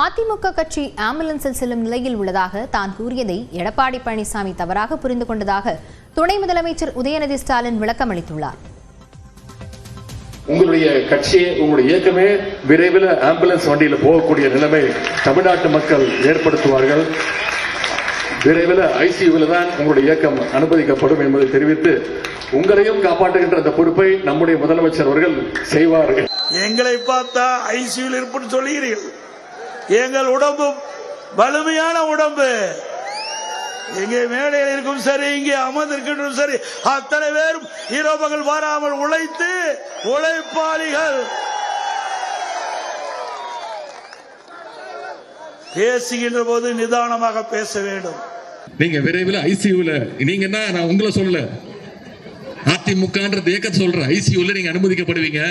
அதிமுக கட்சி ஆம்புலன்ஸில் செல்லும் நிலையில் உள்ளதாக தான் கூறியதை எடப்பாடி பழனிசாமி தவறாக புரிந்து கொண்டதாக துணை முதலமைச்சர் உதயநிதி ஸ்டாலின் விளக்கம் அளித்துள்ளார். உங்களுடைய கட்சியே உங்களுடைய இயக்கமே விரைவில் ஆம்புலன்ஸ் வண்டியில் போகக்கூடிய நிலைமை தமிழ்நாட்டு மக்கள் ஏற்படுத்துவார்கள். விரைவில் ஐசியூவில் தான் உங்களுடைய இயக்கம் அனுமதிக்கப்படும் என்பதை தெரிவித்து உங்களையும் காப்பாற்றுகின்ற அந்த பொறுப்பை நம்முடைய முதலமைச்சர் அவர்கள் செய்வார்கள். எங்களை பார்த்தா ஐசியூவில் இருப்புன்னு சொல்லுகிறீர்கள். எங்கள் உடம்பு வலிமையான உடம்பு. எங்கே மேடையில் இருக்கும் சரி, இங்கே அமர்ந்திருக்கின்றும் சரி, அத்தனை பேரும் இரவுகள் வராமல் உழைத்து உழைப்பாளிகள். பேசுகின்ற போது நிதானமாக பேச வேண்டும். நீங்க விரைவில் ஐசியூல நீங்க என்ன, நான் உங்களை சொல்ல, அதிமுக இயக்கத்தை சொல்ற ஐசியூல நீங்க அனுமதிக்கப்படுவீங்க.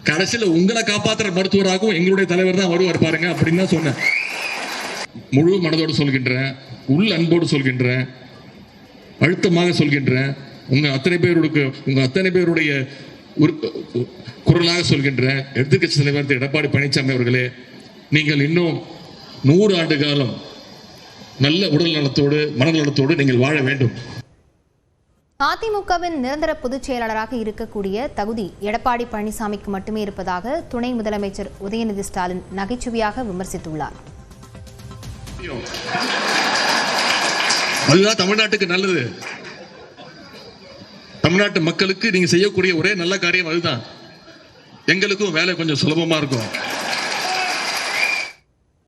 கடைசியில் உங்களை காப்பாற்றுற மருத்துவராகவும் எங்களுடைய தலைவர் தான் வருவார் பாருங்க அப்படின்னு தான் சொன்னேன். முழு மனதோடு சொல்கின்றேன், உள் அன்போடு சொல்கின்றேன், அழுத்தமாக சொல்கின்றேன். உங்க அத்தனை பேருடைய குரலாக சொல்கின்றேன். எதிர்க்கட்சி தலைவர் எடப்பாடி பழனிசாமி அவர்களே, நீங்கள் இன்னும் 100 ஆண்டு காலம் நல்ல உடல் நலத்தோடு மனநலத்தோடு நீங்கள் வாழ வேண்டும். அதிமுகவின் நிரந்தர பொதுச் செயலாளராக இருக்கக்கூடிய தகுதி எடப்பாடி பழனிசாமிக்கு மட்டுமே இருப்பதாக துணை முதலமைச்சர் உதயநிதி ஸ்டாலின் நகைச்சுவையாக விமர்சித்துள்ளார். அதுதான் தமிழ்நாட்டுக்கு நல்லது. தமிழ்நாட்டு மக்களுக்கு நீங்க செய்யக்கூடிய ஒரே நல்ல காரியம் அதுதான். எங்களுக்கும் வேலை கொஞ்சம் சுலபமா இருக்கும்.